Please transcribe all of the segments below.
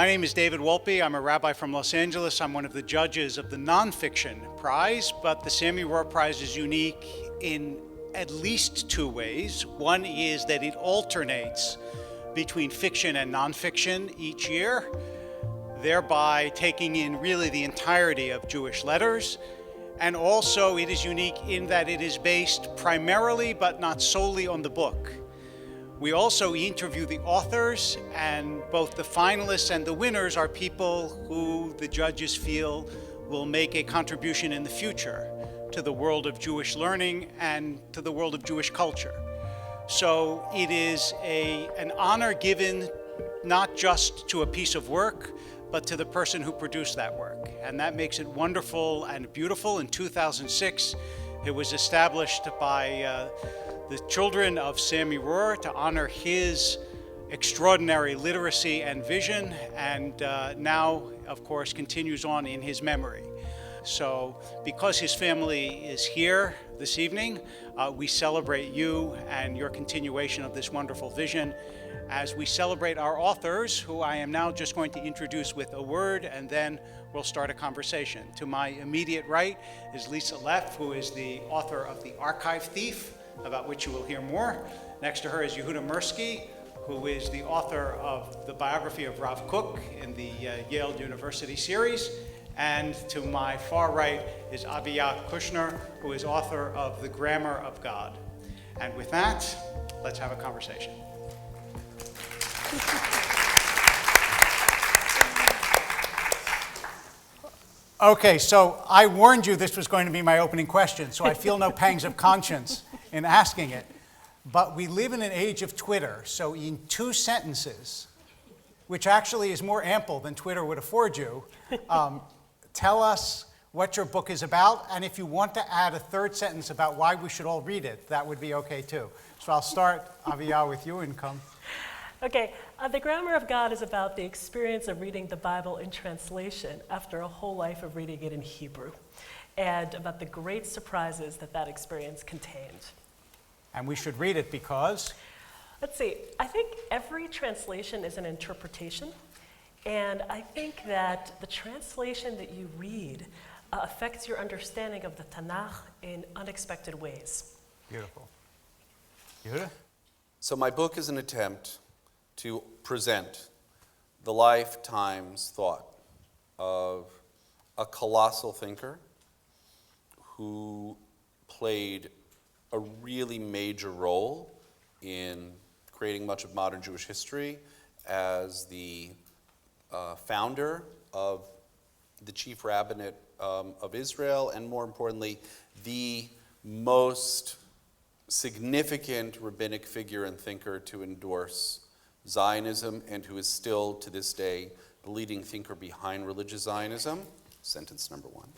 My name is David Wolpe. I'm a rabbi from Los Angeles. I'm one of the judges of the nonfiction prize, but the Sami Rohr prize is unique in at least two ways. One is that it alternates between fiction and nonfiction each year, thereby taking in really the entirety of Jewish letters. And also it is unique in that it is based primarily, but not solely, on the book. We also interview the authors, and both the finalists and the winners are people who the judges feel will make a contribution in the future to the world of Jewish learning and to the world of Jewish culture. So it is an honor given not just to a piece of work, but to the person who produced that work. And that makes it wonderful and beautiful. In 2006, it was established by the children of Sami Rohr to honor his extraordinary literacy and vision, and now, of course, continues on in his memory. So because his family is here this evening, we celebrate you and your continuation of this wonderful vision as we celebrate our authors, who I am now just going to introduce with a word, and then we'll start a conversation. To my immediate right is Leff, who is the author of The Archive Thief, about which you will hear more. Next to her is Yehuda Mirsky, who is the author of the biography of Rav Kook in the Yale University series. And to my far right is Aviya Kushner, who is author of The Grammar of God. And with that, let's have a conversation. Okay, so I warned you this was going to be my opening question, so I feel no pangs of conscience in asking it. But we live in an age of Twitter, so in 2 sentences, which actually is more ample than Twitter would afford you, tell us what your book is about, and if you want to add a 3rd sentence about why we should all read it, that would be okay too. So I'll start, Aviya, with you and come. Okay, The Grammar of God is about the experience of reading the Bible in translation after a whole life of reading it in Hebrew, and about the great surprises that experience contained. And we should read it because? Let's see, I think every translation is an interpretation, and I think that the translation that you read affects your understanding of the Tanakh in unexpected ways. Beautiful. Yehuda? So my book is an attempt to present the lifetime's thought of a colossal thinker who played a really major role in creating much of modern Jewish history as the founder of the chief rabbinate of Israel, and more importantly, the most significant rabbinic figure and thinker to endorse Zionism, and who is still, to this day, the leading thinker behind religious Zionism. Sentence number 1.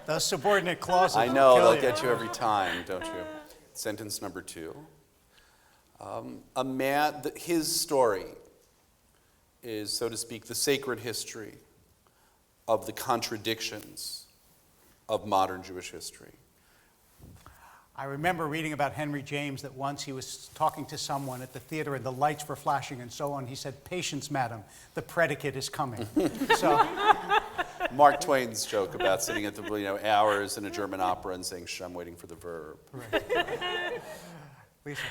Those subordinate clauses. I know, they'll get you every time, don't you? Sentence number 2. A man, his story is, so to speak, the sacred history of the contradictions of modern Jewish history. I remember reading about Henry James that once he was talking to someone at the theater and the lights were flashing and so on. He said, "Patience, madam, the predicate is coming." So, Mark Twain's joke about sitting at the hours in a German opera and saying, "Shh, I'm waiting for the verb." Right. Lisa.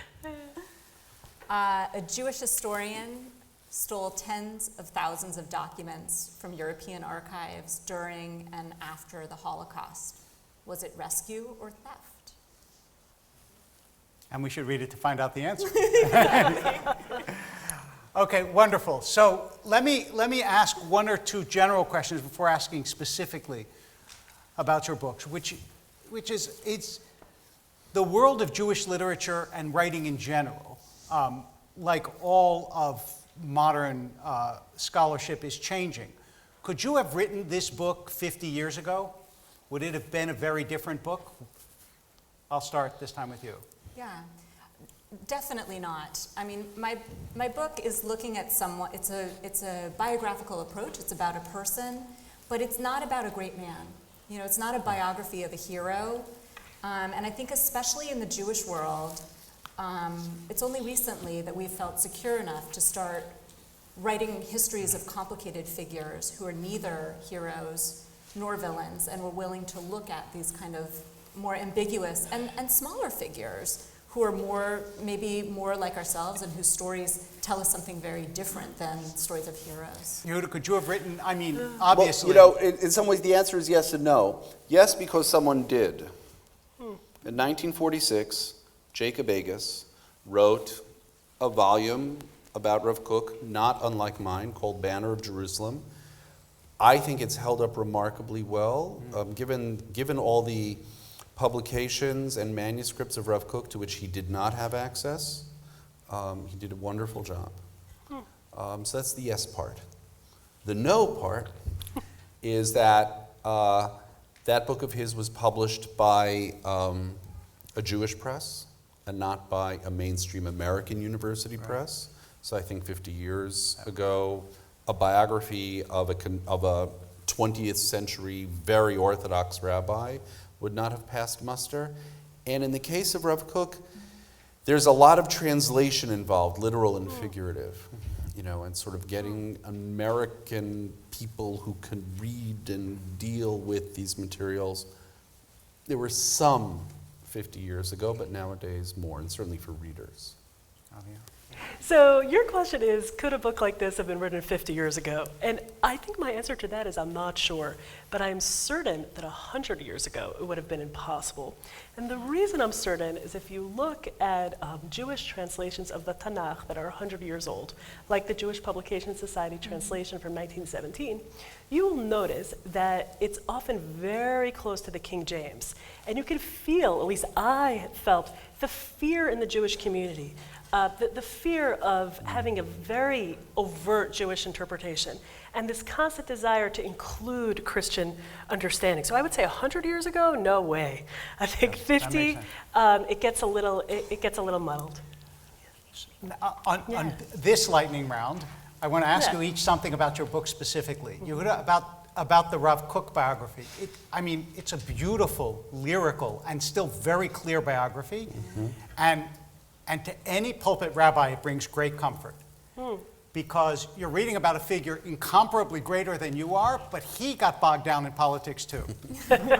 A Jewish historian stole tens of thousands of documents from European archives during and after the Holocaust. Was it rescue or theft? And we should read it to find out the answer. Okay, wonderful. So let me ask 1 or 2 general questions before asking specifically about your books, which is, it's the world of Jewish literature and writing in general, like all of modern scholarship, is changing. Could you have written this book 50 years ago? Would it have been a very different book? I'll start this time with you. Yeah, definitely not. I mean, my book is looking at someone, it's a biographical approach, it's about a person, but it's not about a great man. You know, it's not a biography of a hero. And I think especially in the Jewish world, it's only recently that we've felt secure enough to start writing histories of complicated figures who are neither heroes nor villains, and were willing to look at these kind of more ambiguous and smaller figures who are maybe more like ourselves and whose stories tell us something very different than stories of heroes. Yehuda, could you have written, I mean, obviously. Well, in some ways the answer is yes and no. Yes, because someone did. In 1946, Jacob Agus wrote a volume about Rav Kook, not unlike mine, called Banner of Jerusalem. I think it's held up remarkably well, given all the publications and manuscripts of Rav Kook to which he did not have access. He did a wonderful job. So that's the yes part. The no part is that that book of his was published by a Jewish press and not by a mainstream American university press. So I think 50 years ago, a biography of a 20th century very Orthodox rabbi would not have passed muster. And in the case of Rav Kook, there's a lot of translation involved, literal and figurative, and sort of getting American people who can read and deal with these materials. There were some 50 years ago, but nowadays more, and certainly for readers. Aviya. So your question is, could a book like this have been written 50 years ago? And I think my answer to that is I'm not sure, but I'm certain that 100 years ago it would have been impossible. And the reason I'm certain is if you look at Jewish translations of the Tanakh that are 100 years old, like the Jewish Publication Society translation from 1917, you will notice that it's often very close to the King James. And you can feel, at least I felt, the fear in the Jewish community. The fear of having a very overt Jewish interpretation and this constant desire to include Christian understanding. So I would say 100 years ago, no way. I think 50, it gets a little muddled. On this lightning round, I want to ask you each something about your book specifically. Yehuda, about the Rav Kook biography. It's a beautiful, lyrical, and still very clear biography. And to any pulpit rabbi, it brings great comfort. Because you're reading about a figure incomparably greater than you are, but he got bogged down in politics too. And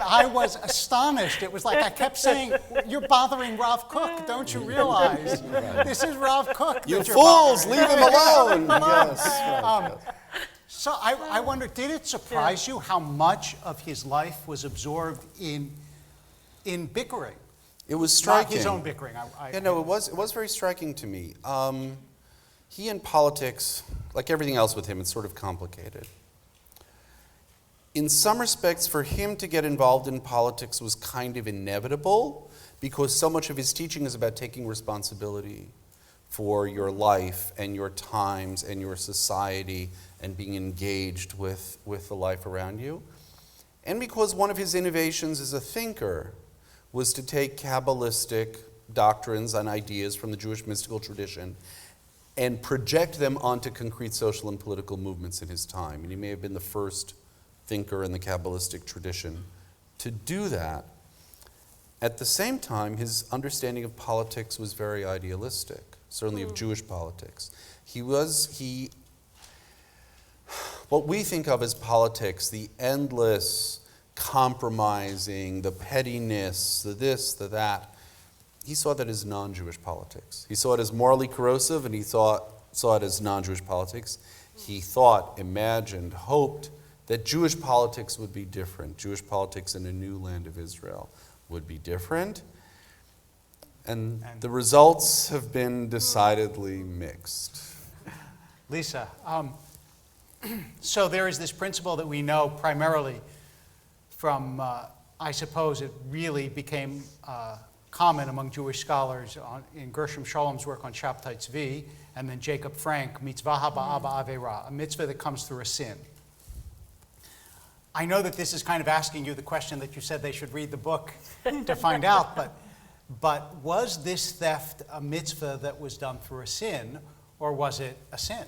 I was astonished. It was like I kept saying, you're bothering Rav Kook, don't you realize? This is Rav Kook. You fools, leave him alone. Yes. So I wonder, did it surprise you how much of his life was absorbed in bickering? It was striking. Not his own bickering. It was very striking to me. He in politics, like everything else with him, it's sort of complicated. In some respects, for him to get involved in politics was kind of inevitable because so much of his teaching is about taking responsibility for your life and your times and your society and being engaged with the life around you. And because one of his innovations as a thinker was to take Kabbalistic doctrines and ideas from the Jewish mystical tradition and project them onto concrete social and political movements in his time. And he may have been the first thinker in the Kabbalistic tradition to do that. At the same time, his understanding of politics was very idealistic, certainly of Jewish politics. What we think of as politics, the endless compromising, the pettiness, the this, the that, he saw that as non-Jewish politics. He saw it as morally corrosive, and he saw it as non-Jewish politics. He thought, imagined, hoped that Jewish politics would be different. Jewish politics in a new land of Israel would be different. And the results have been decidedly mixed. Lisa, so there is this principle that we know primarily from, I suppose it really became common among Jewish scholars in Gershom Sholom's work on Shabtai Tzvi, and then Jacob Frank, mitzvah haba avera, a mitzvah that comes through a sin. I know that this is kind of asking you the question that you said they should read the book to find out, but was this theft a mitzvah that was done through a sin, or was it a sin?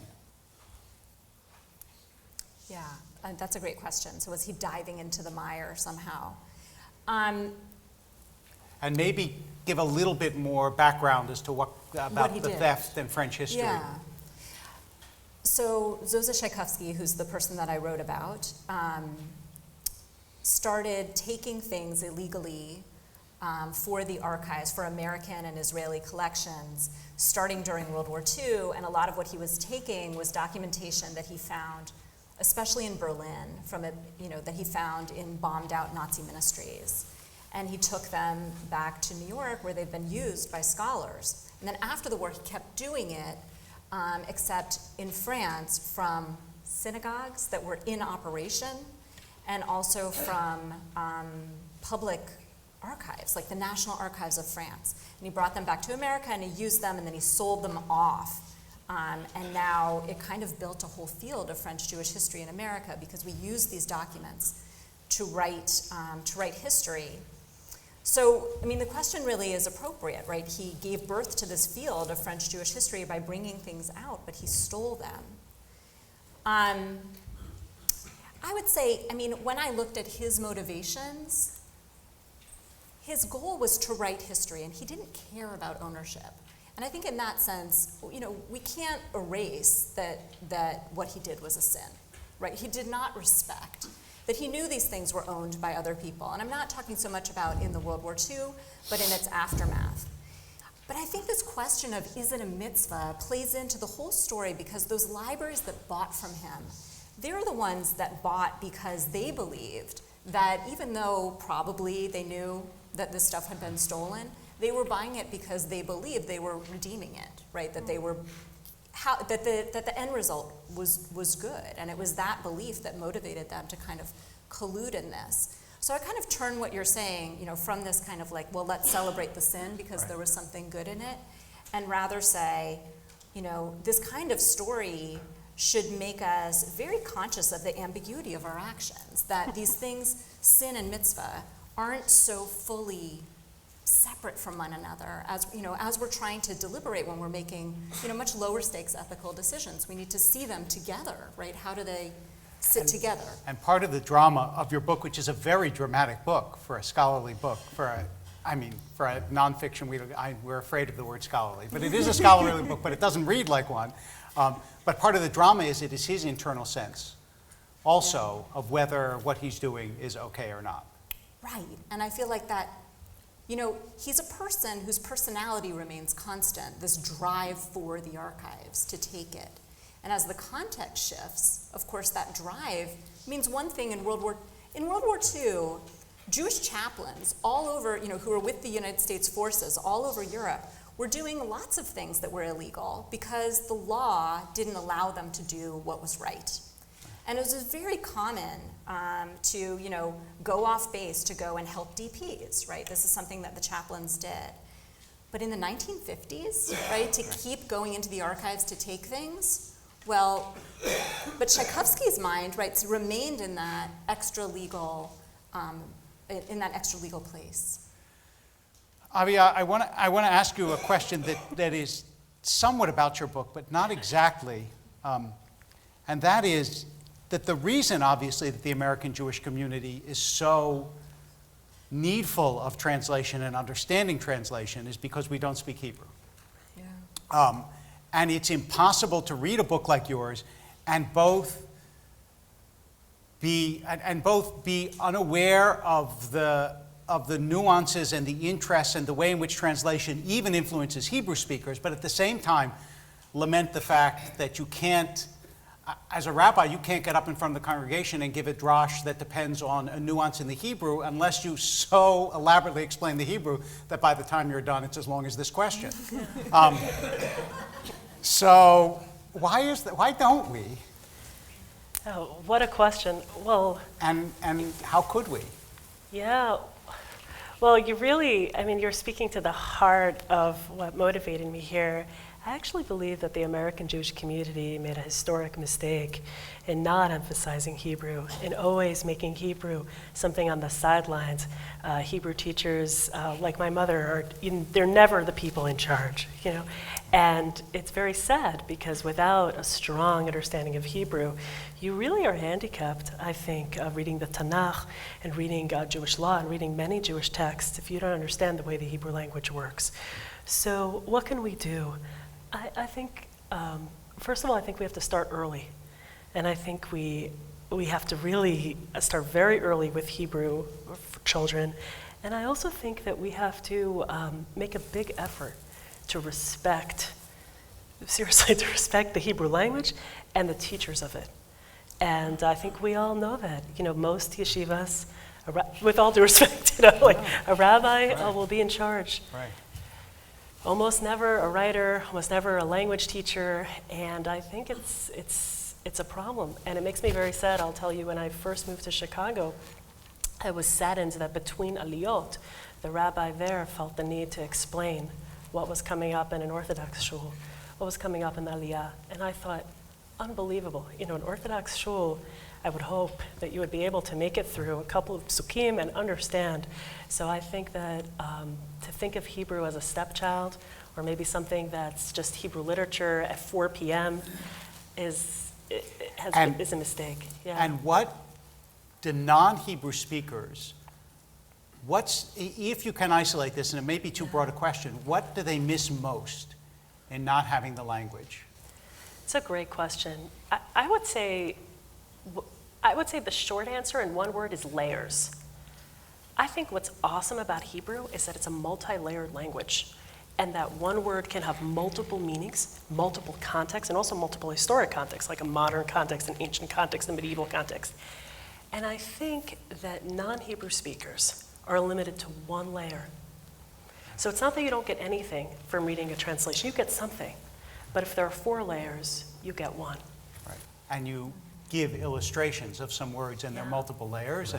Yeah, that's a great question. So was he diving into the mire somehow? And maybe give a little bit more background as to what about he the did. theft and French history. Yeah. So Zosa Tchaikovsky, who's the person that I wrote about, started taking things illegally for the archives, for American and Israeli collections, starting during World War II, and a lot of what he was taking was documentation that he found, especially in Berlin, that he found in bombed-out Nazi ministries. And he took them back to New York, where they've been used by scholars. And then after the war, he kept doing it, except in France, from synagogues that were in operation, and also from public archives, like the National Archives of France. And he brought them back to America, and he used them, and then he sold them off. And now it kind of built a whole field of French Jewish history in America, because we use these documents to write history. So, I mean, the question really is appropriate, right? He gave birth to this field of French Jewish history by bringing things out, but he stole them. I would say, I mean, when I looked at his motivations, his goal was to write history, and he didn't care about ownership. And I think in that sense, we can't erase that what he did was a sin, right? He did not respect that he knew these things were owned by other people. And I'm not talking so much about in the World War II, but in its aftermath. But I think this question of is it a mitzvah plays into the whole story, because those libraries that bought from him, they're the ones that bought because they believed that even though probably they knew that this stuff had been stolen, they were buying it because they believed they were redeeming it, right? That they were that the end result was good, and it was that belief that motivated them to kind of collude in this. So I kind of turn what you're saying, from this kind of like, well, let's celebrate the sin because there was something good in it, and rather say, this kind of story should make us very conscious of the ambiguity of our actions, that these things, sin and mitzvah, aren't so fully separate from one another as we're trying to deliberate when we're making much lower stakes ethical decisions. We need to see them together, right? How do they sit together? And part of the drama of your book, which is a very dramatic book for a scholarly book, for a nonfiction, we're afraid of the word scholarly, but it is a scholarly book, but it doesn't read like one. But part of the drama is it is his internal sense also of whether what he's doing is okay or not. Right, and I feel like that, he's a person whose personality remains constant, this drive for the archives to take it. And as the context shifts, of course, that drive means one thing in World War II, Jewish chaplains all over, who were with the United States forces all over Europe, were doing lots of things that were illegal because the law didn't allow them to do what was right. And it was very common to, go off base to go and help DPs, right? This is something that the chaplains did. But in the 1950s, right, to keep going into the archives to take things, well, but Tchaikovsky's mind, right, remained in that extra legal place. Aviya, I want to ask you a question that is somewhat about your book, but not exactly, and that is that the reason, obviously, that the American Jewish community is so needful of translation and understanding translation is because we don't speak Hebrew. Yeah. And it's impossible to read a book like yours and both be unaware of the nuances and the interests and the way in which translation even influences Hebrew speakers, but at the same time lament the fact that you can't, as a rabbi, you can't get up in front of the congregation and give a drash that depends on a nuance in the Hebrew unless you so elaborately explain the Hebrew that by the time you're done, it's as long as this question. So why don't we? Oh, what a question. Well, and how could we? Yeah. Well, you're speaking to the heart of what motivated me here. I actually believe that the American Jewish community made a historic mistake in not emphasizing Hebrew, in always making Hebrew something on the sidelines. Hebrew teachers, like my mother, they're never the people in charge, And it's very sad because without a strong understanding of Hebrew, you really are handicapped, I think, reading the Tanakh and reading Jewish law and reading many Jewish texts if you don't understand the way the Hebrew language works. So what can we do? I think First of all, I think we have to start early. And I think we have to really start very early with Hebrew for children. And I also think that we have to make a big effort to respect the Hebrew language and the teachers of it. And I think we all know that. Most yeshivas, with all due respect, a rabbi will be in charge. Right. Almost never a writer, almost never a language teacher, and I think it's a problem. And it makes me very sad. I'll tell you, when I first moved to Chicago, I was saddened that between aliyot, the rabbi there felt the need to explain what was coming up in an Orthodox shul, what was coming up in the aliyah. And I thought, unbelievable. An Orthodox shul, I would hope that you would be able to make it through a couple of psukim and understand. So I think that to think of Hebrew as a stepchild, or maybe something that's just Hebrew literature at 4 p.m. is a mistake. Yeah. And what do non-Hebrew speakers, if you can isolate this, and it may be too broad a question, what do they miss most in not having the language? It's a great question. I would say the short answer in one word is layers. I think what's awesome about Hebrew is that it's a multi-layered language, and that one word can have multiple meanings, multiple contexts, and also multiple historic contexts, like a modern context, an ancient context, a medieval context. And I think that non-Hebrew speakers are limited to one layer. So it's not that you don't get anything from reading a translation. You get something. But if there are 4 layers, you get one. Right. And you give illustrations of some words and their multiple layers.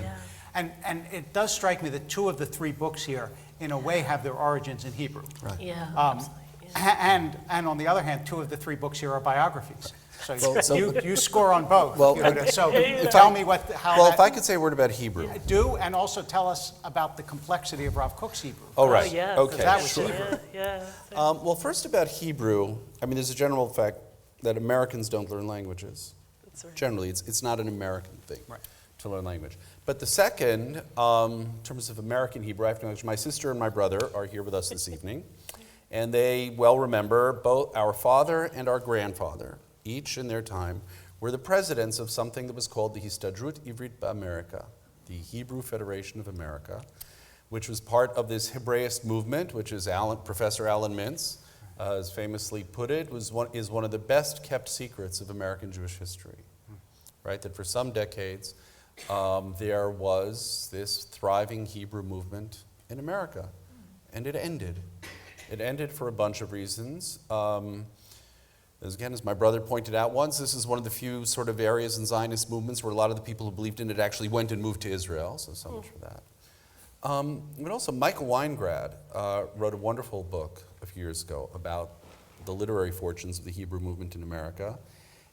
And it does strike me that 2 of the 3 books here, in a way, have their origins in Hebrew. Right. Yeah, absolutely. Yeah. And on the other hand, 2 of the 3 books here are biographies. So Well, you score on both. Well, Yehuda. So tell me how. Well, if I could say a word about Hebrew. Do, and also tell us about the complexity of Rav Kook's Hebrew. Oh, right. Yeah, Okay. That was Sure. Hebrew. Yeah. Well, first about Hebrew, there's a general fact that Americans don't learn languages. That's right. Generally, it's not an American thing Right. to learn language. But the second, in terms of American Hebrew, I have to acknowledge my sister and my brother are here with us this evening. And they well remember both our father and our grandfather, each in their time, were the presidents of something that was called the Histadrut Ivrit Ba'Amerika, the Hebrew Federation of America, which was part of this Hebraist movement, which is Professor Alan Mintz has famously put it, is one of the best kept secrets of American Jewish history. Right? That for some decades, there was this thriving Hebrew movement in America, and it ended. It ended for a bunch of reasons. As my brother pointed out once, this is one of the few sort of areas in Zionist movements where a lot of the people who believed in it actually went and moved to Israel, so much for that. But also Michael Weingrad wrote a wonderful book a few years ago about the literary fortunes of the Hebrew movement in America.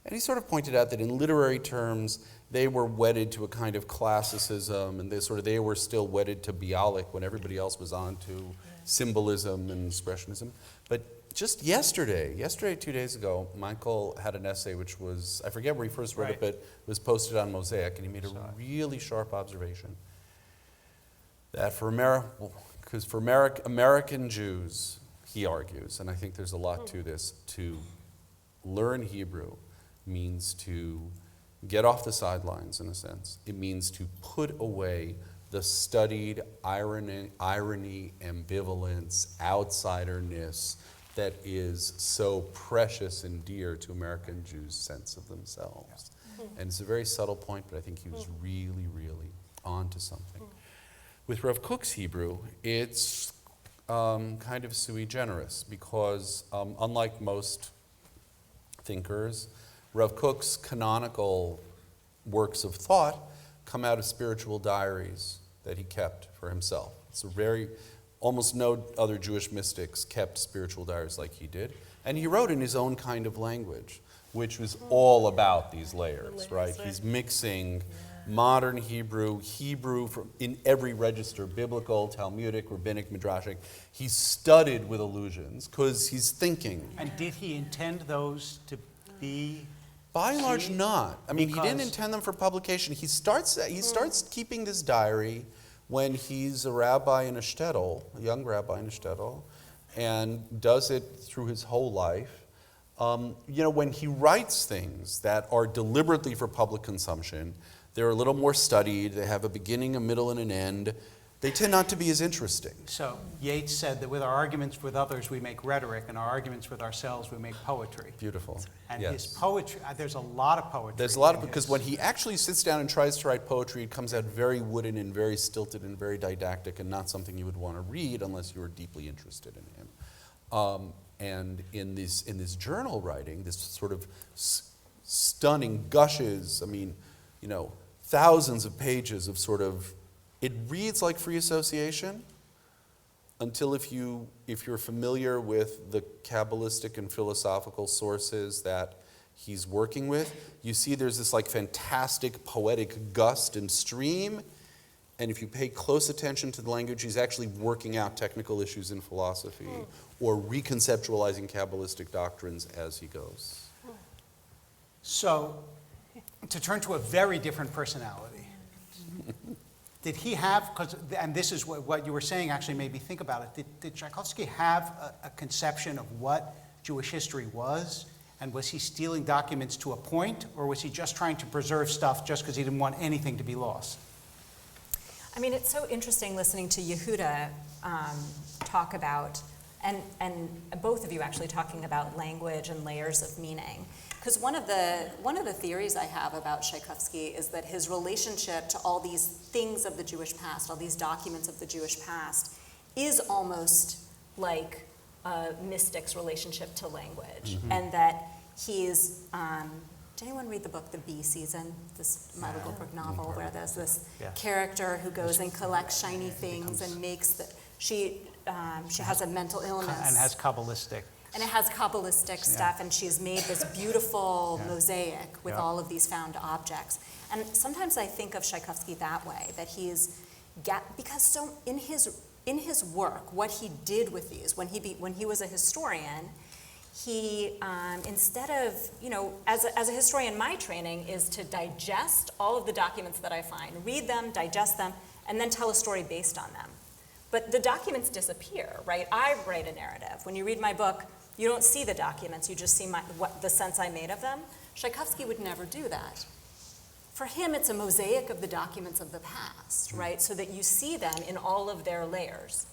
And he sort of pointed out that in literary terms, they were wedded to a kind of classicism, and they were still wedded to Bialik when everybody else was on to symbolism and expressionism. But just yesterday, 2 days ago, Michael had an essay which was, I forget where he first wrote it, but was posted on Mosaic, and he made a really sharp observation that for American Jews, he argues, and I think there's a lot to this, to learn Hebrew means to get off the sidelines, in a sense. It means to put away the studied irony, ambivalence, outsiderness that is so precious and dear to American Jews' sense of themselves. And it's a very subtle point, but I think he was really, really onto something. With Rav Kook's Hebrew, it's kind of sui generis, because unlike most thinkers, Rav Kook's canonical works of thought come out of spiritual diaries that he kept for himself. It's almost no other Jewish mystics kept spiritual diaries like he did. And he wrote in his own kind of language, which was all about these layers, right? He's mixing modern Hebrew in every register, biblical, Talmudic, rabbinic, midrashic. He's studied with allusions because he's thinking. And did he intend those to be? By and large, not. He didn't intend them for publication. He starts keeping this diary when he's a rabbi in a shtetl, a young rabbi in a shtetl, and does it through his whole life. when he writes things that are deliberately for public consumption, they're a little more studied, they have a beginning, a middle, and an end. They tend not to be as interesting. So Yeats said that with our arguments with others, we make rhetoric, and our arguments with ourselves, we make poetry. Beautiful. And yes. his poetry, there's a lot of poetry. There's a lot of, because when he actually sits down and tries to write poetry, it comes out very wooden and very stilted and very didactic and not something you would want to read unless you were deeply interested in him. And in this journal writing, this sort of stunning gushes, thousands of pages of sort of, it reads like free association until if you're familiar with the Kabbalistic and philosophical sources that he's working with, you see there's this like fantastic poetic gust and stream, and if you pay close attention to the language, he's actually working out technical issues in philosophy or reconceptualizing Kabbalistic doctrines as he goes. So, to turn to a very different personality, did he have, and this is what you were saying actually made me think about it, did Tchaikovsky have a conception of what Jewish history was? And was he stealing documents to a point, or was he just trying to preserve stuff just because he didn't want anything to be lost? It's so interesting listening to Yehuda talk about, and both of you actually talking about language and layers of meaning. Because one of the theories I have about Tchaikovsky is that his relationship to all these things of the Jewish past, all these documents of the Jewish past, is almost like a mystic's relationship to language. Mm-hmm. And that he's, did anyone read the book The Bee Season? This Milo Goldberg novel where there's this character who goes and collects shiny things and makes she has a mental illness. And has Kabbalistic. And it has Kabbalistic stuff, and she's made this beautiful mosaic with all of these found objects. And sometimes I think of Tchaikovsky that way, that because so in his work, what he did with these, when he was a historian, he instead of as a historian, my training is to digest all of the documents that I find, read them, digest them, and then tell a story based on them. But the documents disappear, right? I write a narrative. When you read my book, you don't see the documents, you just see the sense I made of them. Tchaikovsky would never do that. For him, it's a mosaic of the documents of the past, right? So that you see them in all of their layers.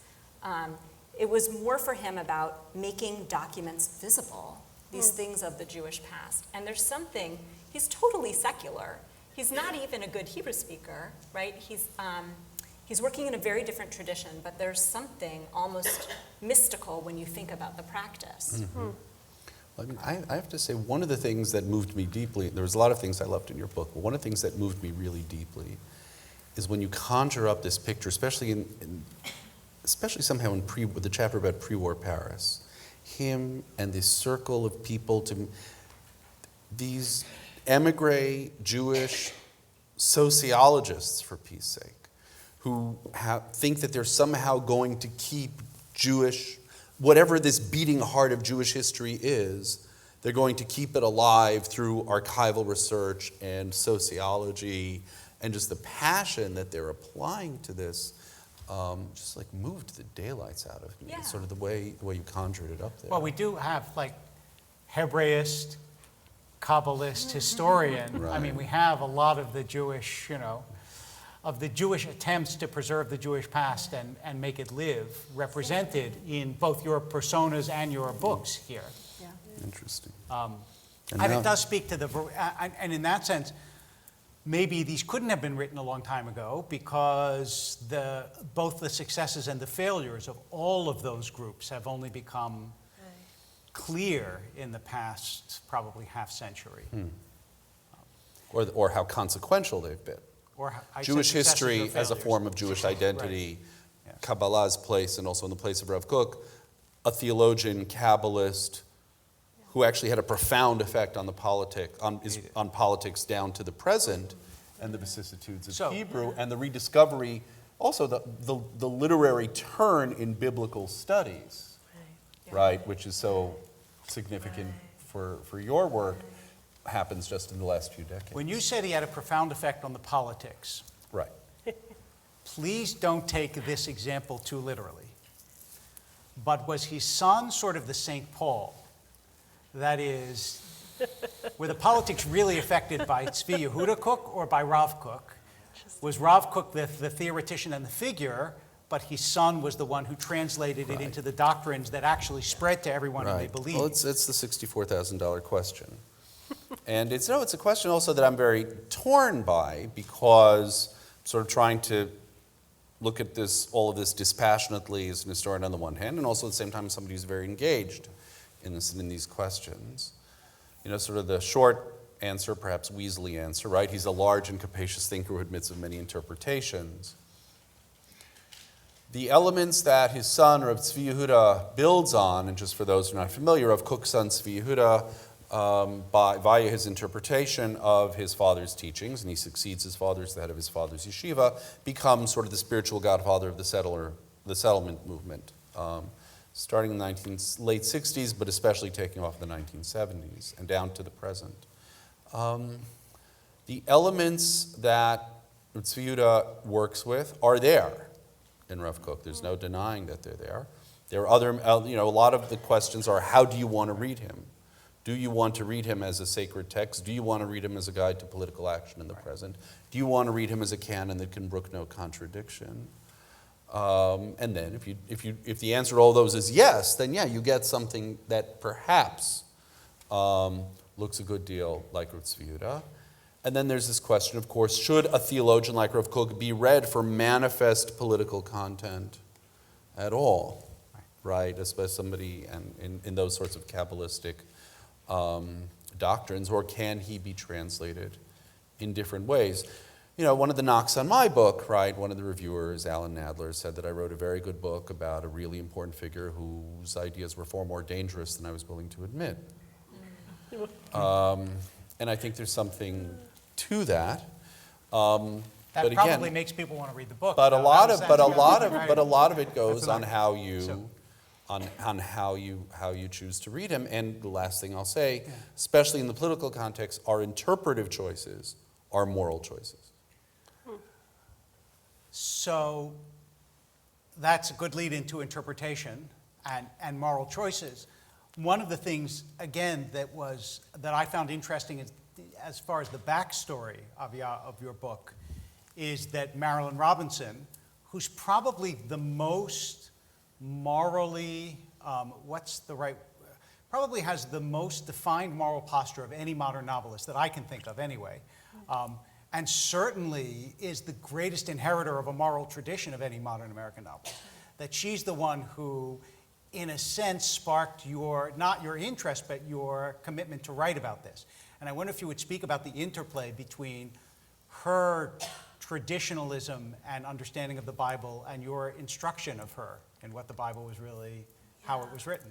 It was more for him about making documents visible, these things of the Jewish past. And there's something, he's totally secular. He's not even a good Hebrew speaker, right? He's working in a very different tradition, but there's something almost mystical when you think about the practice. Mm-hmm. Well, I have to say, one of the things that moved me deeply, there was a lot of things I loved in your book, but one of the things that moved me really deeply is when you conjure up this picture, especially especially somehow with the chapter about pre-war Paris, him and this circle of people, these emigre Jewish sociologists, for peace sake, who think that they're somehow going to keep Jewish, whatever this beating heart of Jewish history is, they're going to keep it alive through archival research and sociology, and just the passion that they're applying to this just like moved the daylights out of me. It's sort of the way you conjured it up there. Well, we do have like Hebraist, Kabbalist, historian. Right. We have a lot of the Jewish, of the Jewish attempts to preserve the Jewish past and make it live, represented in both your personas and your books here. Yeah. Interesting. And it does speak to and in that sense, maybe these couldn't have been written a long time ago because both the successes and the failures of all of those groups have only become clear in the past probably half century. Or how consequential they've been. Jewish history as a form of Jewish identity, Kabbalah's place, and also in the place of Rav Kook, a theologian, Kabbalist, who actually had a profound effect on on politics down to the present, and the vicissitudes of Hebrew, and the rediscovery, also the literary turn in biblical studies, right, which is so significant for your work, happens just in the last few decades. When you said he had a profound effect on the politics, right, please don't take this example too literally. But was his son sort of the St. Paul That is, were the politics really affected by Tzvi Yehuda Kook or by Rav Kook? Was Rav Kook the theoretician and the figure, but his son was the one who translated it into the doctrines that actually spread to everyone who they believed? Well, it's the $64,000 question. And it's a question also that I'm very torn by, because I'm sort of trying to look at all of this dispassionately as an historian on the one hand, and also at the same time somebody who's very engaged in these questions. Sort of the short answer, perhaps Weasley answer, right? He's a large and capacious thinker who admits of many interpretations. The elements that his son, Rav Tzvi Yehuda, builds on, and just for those who are not familiar, Rav Kook's son Tzvi Yehuda, via his interpretation of his father's teachings, and he succeeds his father as the head of his father's yeshiva, becomes sort of the spiritual godfather of the settlement movement, starting in the late 60s, but especially taking off in the 1970s and down to the present. The elements that Tzvi Yehuda works with are there in Rav Kook. There's no denying that they're there. There are other, a lot of the questions are, how do you want to read him? Do you want to read him as a sacred text? Do you want to read him as a guide to political action in the present? Do you want to read him as a canon that can brook no contradiction? And then if the answer to all those is yes, then yeah, you get something that perhaps looks a good deal like Rav Tzvi Yehuda. And then there's this question, of course, should a theologian like Rav Kook be read for manifest political content at all? Right? Especially somebody in those sorts of Kabbalistic doctrines, or can he be translated in different ways? One of the knocks on my book, right, one of the reviewers, Alan Nadler, said that I wrote a very good book about a really important figure whose ideas were far more dangerous than I was willing to admit. And I think there's something to that. That but again, probably makes people want to read the book. But a lot of it goes That's on what how you on how you choose to read him. And the last thing I'll say, especially in the political context, our interpretive choices are moral choices. So that's a good lead into interpretation and moral choices. One of the things, again, that I found interesting as far as the backstory, Aviya, of your book, is that Marilyn Robinson, who's probably the most morally, probably has the most defined moral posture of any modern novelist that I can think of anyway, and certainly is the greatest inheritor of a moral tradition of any modern American novelist. That she's the one who, in a sense, sparked not your interest, but your commitment to write about this. And I wonder if you would speak about the interplay between her traditionalism and understanding of the Bible and your instruction of her and what the Bible was really, how it was written.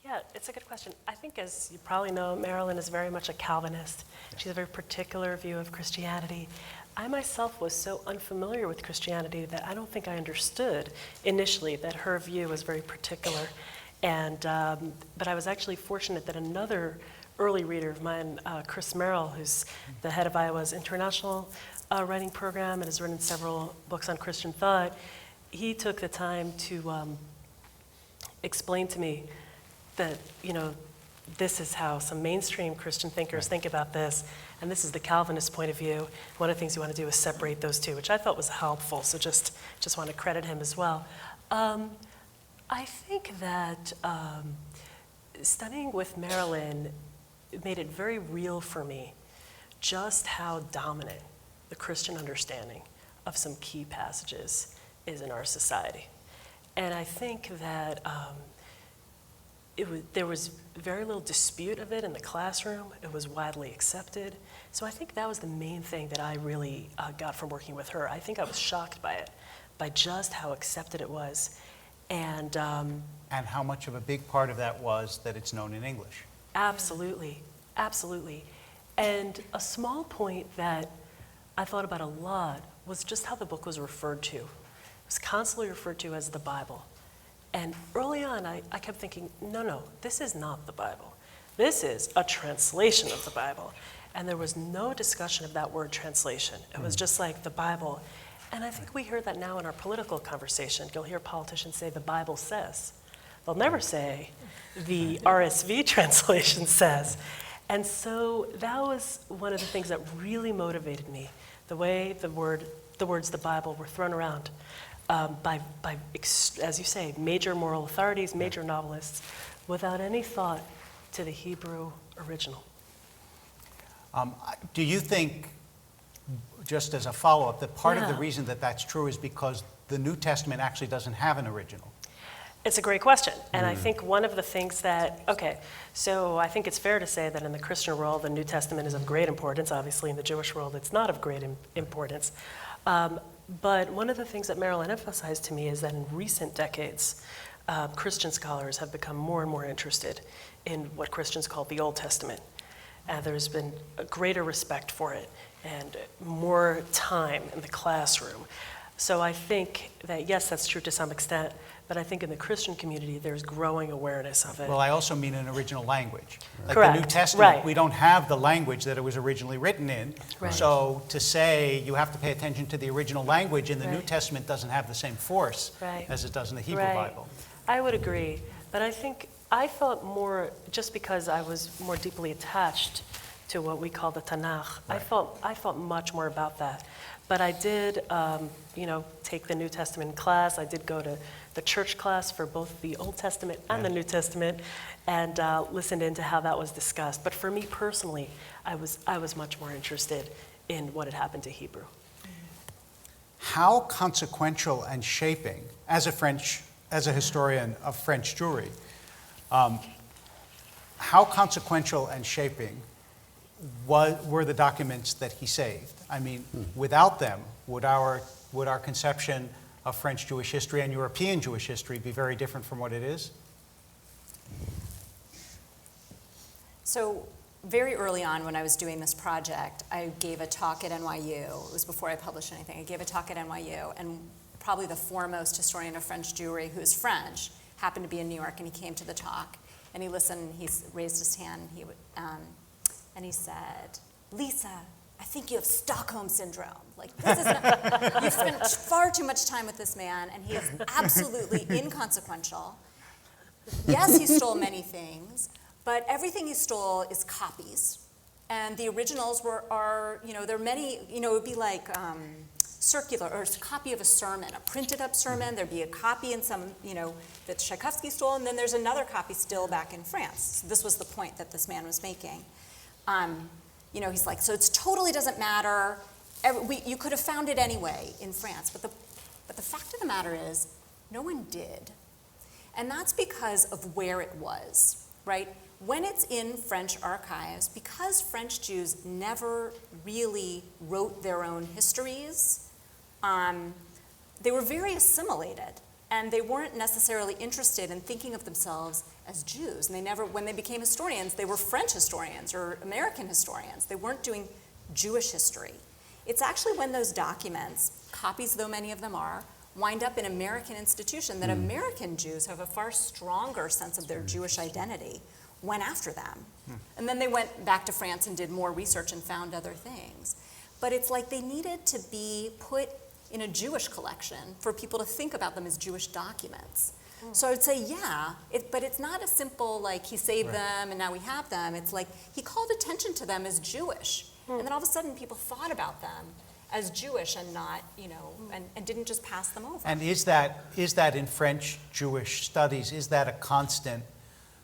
Yeah, it's a good question. I think, as you probably know, Marilyn is very much a Calvinist. She has a very particular view of Christianity. I myself was so unfamiliar with Christianity that I don't think I understood initially that her view was very particular. And but I was actually fortunate that another early reader of mine, Chris Merrill, who's the head of Iowa's international writing program and has written several books on Christian thought, he took the time to explain to me that, this is how some mainstream Christian thinkers think about this, and this is the Calvinist point of view. One of the things you want to do is separate those two, which I thought was helpful, so just want to credit him as well. I think that studying with Marilyn made it very real for me just how dominant the Christian understanding of some key passages is in our society. And I think that there was very little dispute of it in the classroom. It was widely accepted. So I think that was the main thing that I really got from working with her. I think I was shocked by it, by just how accepted it was. And how much of a big part of that was that it's known in English. Absolutely, absolutely. And a small point that I thought about a lot was just how the book was referred to. It was constantly referred to as the Bible. And early on, I kept thinking, no, this is not the Bible. This is a translation of the Bible. And there was no discussion of that word translation. It was just like the Bible. And I think we hear that now in our political conversation. You'll hear politicians say, the Bible says. They'll never say, the RSV translation says. And so that was one of the things that really motivated me, the way the words of the Bible were thrown around by, as you say, major moral authorities, major novelists, without any thought to the Hebrew original. Do you think, just as a follow-up, that part of the Yeah. reason that that's true is because the New Testament actually doesn't have an original? It's a great question. And I think one of the things so I think it's fair to say that in the Christian world, the New Testament is of great importance. Obviously, in the Jewish world, it's not of great importance. But one of the things that Marilyn emphasized to me is that in recent decades, Christian scholars have become more and more interested in what Christians call the Old Testament. There's been a greater respect for it and more time in the classroom. So I think that, yes, that's true to some extent, but I think in the Christian community, there's growing awareness of it. Well, I also mean in original language. Like Correct. the New Testament, Right. we don't have the language that it was originally written in. Right. So to say you have to pay attention to the original language in the New Right. Testament doesn't have the same force Right. as it does in the Hebrew Right. Bible. I would agree, but I think I felt more, just because I was more deeply attached to what we call the Tanakh, I felt much more about that. But I did, take the New Testament class. I did go to the church class for both the Old Testament and the New Testament, and listened into how that was discussed. But for me personally, I was much more interested in what had happened to Hebrew. How consequential and shaping, as a historian of French Jewry, how consequential and shaping were the documents that he saved? I mean, without them, would our conception of French Jewish history and European Jewish history be very different from what it is? So very early on when I was doing this project, I gave a talk at NYU. It was before I published anything. I gave a talk at NYU, and probably the foremost historian of French Jewry, who is French, happened to be in New York, and he came to the talk. And he listened, he raised his hand, and he said, "Lisa, I think you have Stockholm Syndrome. Like, this is not, you've spent far too much time with this man, and he is absolutely inconsequential. Yes, he stole many things, but everything he stole is copies. And the originals there are many, it would be like circular, or a copy of a sermon, a printed up sermon. There'd be a copy in some, that Tchaikovsky stole, and then there's another copy still back in France." So this was the point that this man was making. He's like, so it totally doesn't matter. You could have found it anyway in France. But the fact of the matter is, no one did. And that's because of where it was, right? When it's in French archives, because French Jews never really wrote their own histories, they were very assimilated. And they weren't necessarily interested in thinking of themselves as Jews. And when they became historians, they were French historians or American historians. They weren't doing Jewish history. It's actually when those documents, copies though many of them are, wind up in American institutions that American Jews have a far stronger sense of their Jewish identity, went after them. And then they went back to France and did more research and found other things. But it's like they needed to be put in a Jewish collection for people to think about them as Jewish documents. So I would say, but it's not a simple, like, he saved them and now we have them. It's like he called attention to them as Jewish. And then all of a sudden people thought about them as Jewish and not, and didn't just pass them over. And is that in French Jewish studies, is that a constant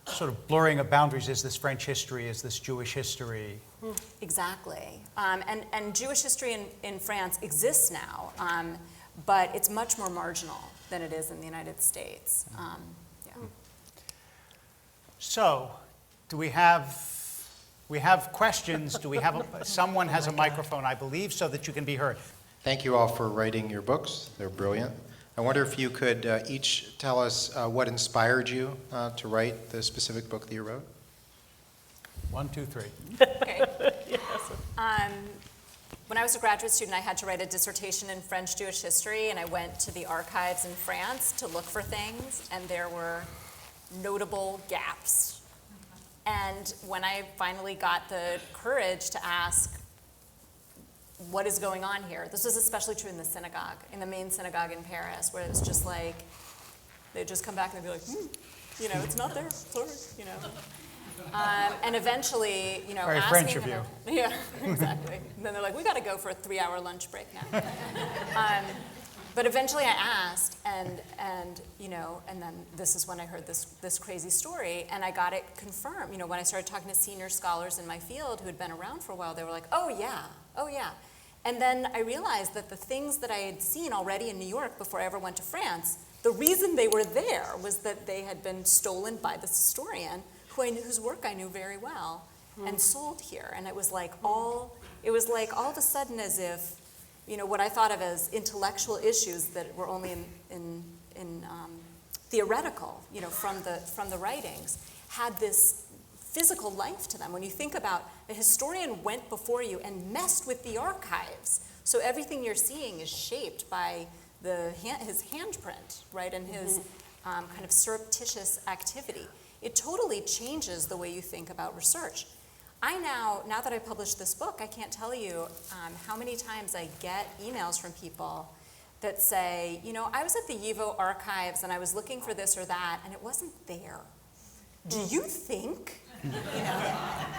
sort of blurring of boundaries? Is this French history? Is this Jewish history? Exactly. And Jewish history in France exists now, but it's much more marginal than it is in the United States. So, do we have questions? Do we have someone has a microphone, I believe, so that you can be heard. Thank you all for writing your books. They're brilliant. I wonder if you could each tell us what inspired you to write the specific book that you wrote. 1, 2, 3. Okay. When I was a graduate student, I had to write a dissertation in French Jewish history, and I went to the archives in France to look for things, and there were notable gaps. And when I finally got the courage to ask, what is going on here? This was especially true in the synagogue, in the main synagogue in Paris, where it was just like, they'd just come back and they'd be like, It's not there, sorry, And eventually, Very asking French of them- you. Yeah, exactly. And then they're like, we got to go for a 3-hour lunch break now. But eventually I asked, and then this is when I heard this crazy story, and I got it confirmed. When I started talking to senior scholars in my field who had been around for a while, they were like, oh yeah. And then I realized that the things that I had seen already in New York before I ever went to France, the reason they were there was that they had been stolen by this historian whose work I knew very well and sold here. And it was like all of a sudden as if, what I thought of as intellectual issues that were only in theoretical, from the writings, had this physical life to them. When you think about a historian went before you and messed with the archives, so everything you're seeing is shaped by his handprint, right, and his kind of surreptitious activity. It totally changes the way you think about research. Now that I published this book, I can't tell you how many times I get emails from people that say, I was at the YIVO archives and I was looking for this or that and it wasn't there. Do you think?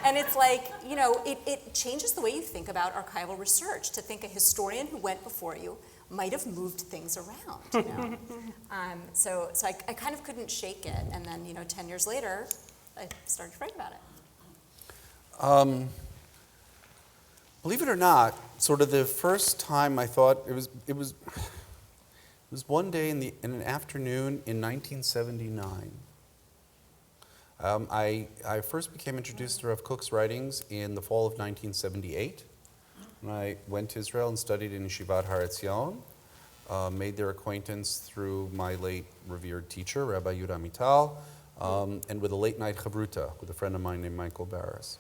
And it's like, it changes the way you think about archival research, to think a historian who went before you might have moved things around, So I kind of couldn't shake it. And then, 10 years later, I started to write about it. Believe it or not, sort of the first time I thought it was one day in an afternoon in 1979. I first became introduced to Rav Kook's writings in the fall of 1978. When I went to Israel and studied in Yeshivat Har Etzion, made their acquaintance through my late revered teacher, Rabbi Yehuda Mital, and with a late night chavruta with a friend of mine named Michael Barris.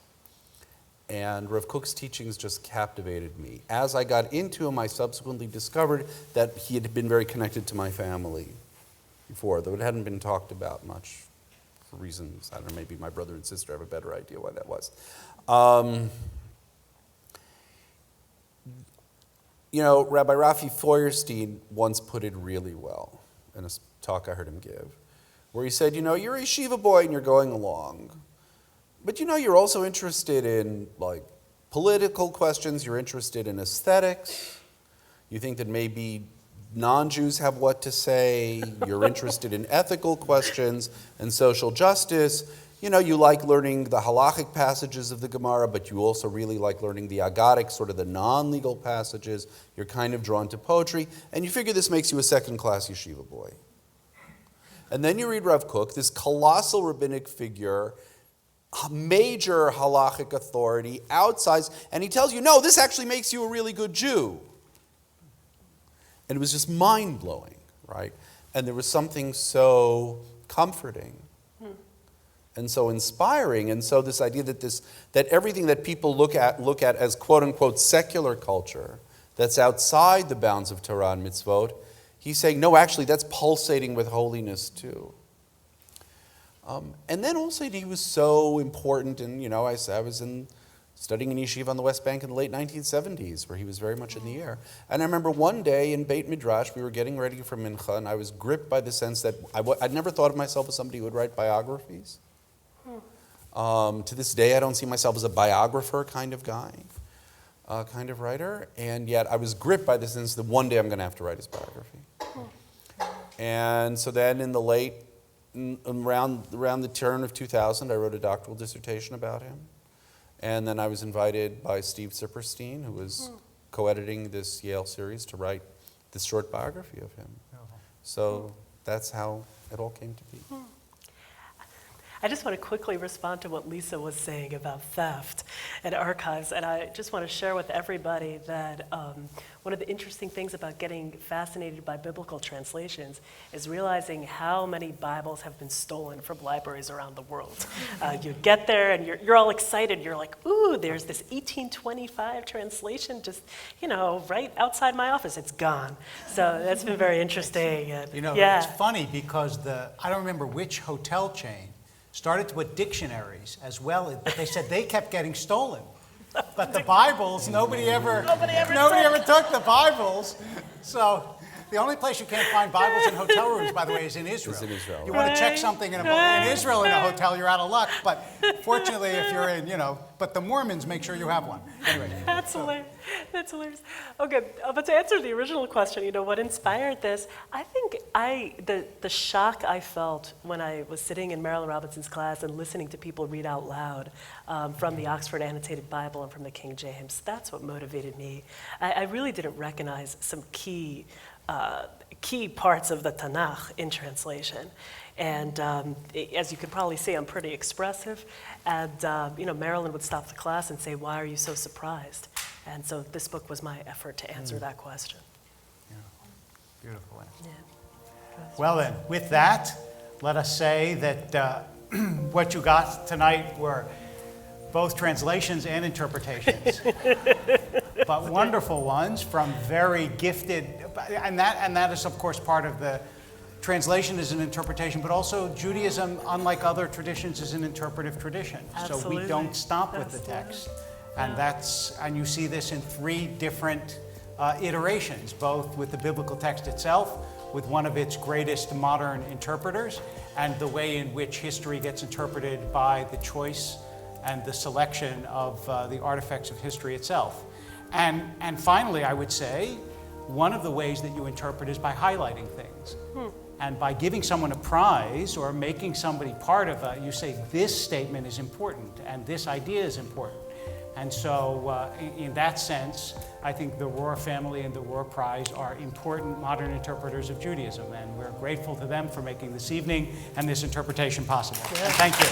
And Rav Kook's teachings just captivated me. As I got into him, I subsequently discovered that he had been very connected to my family before, though it hadn't been talked about much for reasons, I don't know, maybe my brother and sister have a better idea why that was. Rabbi Rafi Feuerstein once put it really well in a talk I heard him give, where he said, you're a yeshiva boy and you're going along, but you're also interested in political questions, you're interested in aesthetics, you think that maybe non-Jews have what to say, you're interested in ethical questions and social justice, you like learning the halachic passages of the Gemara, but you also really like learning the agadic, sort of the non-legal passages, you're kind of drawn to poetry, and you figure this makes you a second-class yeshiva boy. And then you read Rav Kook, this colossal rabbinic figure, a major halachic authority, outsized, and he tells you, no, this actually makes you a really good Jew. And it was just mind-blowing, right? And there was something so comforting and so inspiring. And so this idea that everything that people look at as quote-unquote secular culture that's outside the bounds of Torah and mitzvot, he's saying, no, actually, that's pulsating with holiness too. And then also he was so important, and I was studying in yeshiva on the West Bank in the late 1970s, where he was very much in the air. And I remember one day in Beit Midrash, we were getting ready for Mincha, and I was gripped by the sense that I'd never thought of myself as somebody who would write biographies. To this day, I don't see myself as a biographer kind of guy, kind of writer, and yet I was gripped by the sense that one day I'm going to have to write his biography. And so then around the turn of 2000, I wrote a doctoral dissertation about him. And then I was invited by Steve Zipperstein, who was co-editing this Yale series, to write this short biography of him. So that's how it all came to be. I just want to quickly respond to what Lisa was saying about theft and archives, and I just want to share with everybody that one of the interesting things about getting fascinated by biblical translations is realizing how many Bibles have been stolen from libraries around the world. You get there and you're all excited. You're like, ooh, there's this 1825 translation just, right outside my office. It's gone. So that's been very interesting. And, It's funny because I don't remember which hotel chain started to put dictionaries as well, but they said they kept getting stolen. But the Bibles, nobody ever took the Bibles. So The only place you can't find Bibles in hotel rooms, by the way, is in Israel. Is in Israel, You want to check Right. something in Israel in a hotel, you're out of luck. But fortunately, if you're in, but the Mormons make sure you have one. Anyway. That's hilarious. That's hilarious. Okay, but to answer the original question, what inspired this? I think the shock I felt when I was sitting in Marilyn Robinson's class and listening to people read out loud from the Oxford Annotated Bible and from the King James, that's what motivated me. I really didn't recognize some key parts of the Tanakh in translation. And as you can probably see, I'm pretty expressive. And, Marilyn would stop the class and say, "Why are you so surprised?" And so this book was my effort to answer that question. Beautiful answer. Yeah. Well then, with that, let us say that what you got tonight were both translations and interpretations, but wonderful ones from very gifted, and that is of course part of the translation is an interpretation, but also Judaism, unlike other traditions, is an interpretive tradition. Absolutely. So we don't stop with the Absolutely. text, and you see this in 3 different iterations, both with the biblical text itself, with one of its greatest modern interpreters, and the way in which history gets interpreted by the choice and the selection of the artifacts of history itself. And finally, I would say, one of the ways that you interpret is by highlighting things. And by giving someone a prize or making somebody part of you say, this statement is important and this idea is important. And so in that sense, I think the Rohr family and the Rohr Prize are important modern interpreters of Judaism. And we're grateful to them for making this evening and this interpretation possible. Yeah. And thank you.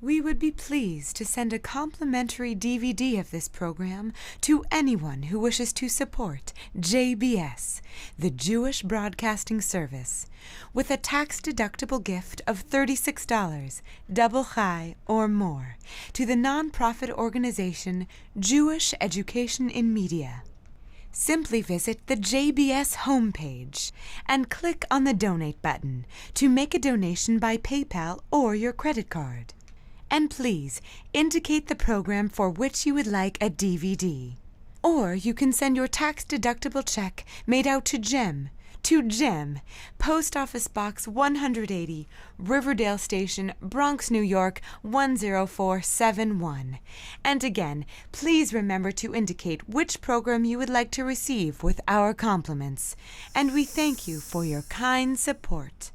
We would be pleased to send a complimentary DVD of this program to anyone who wishes to support JBS, the Jewish Broadcasting Service, with a tax-deductible gift of $36, double chai or more, to the nonprofit organization Jewish Education in Media. Simply visit the JBS homepage and click on the Donate button to make a donation by PayPal or your credit card. And please indicate the program for which you would like a DVD. Or you can send your tax-deductible check made out to Jim, Post Office Box 180, Riverdale Station, Bronx, New York 10471. And again, please remember to indicate which program you would like to receive with our compliments. And we thank you for your kind support.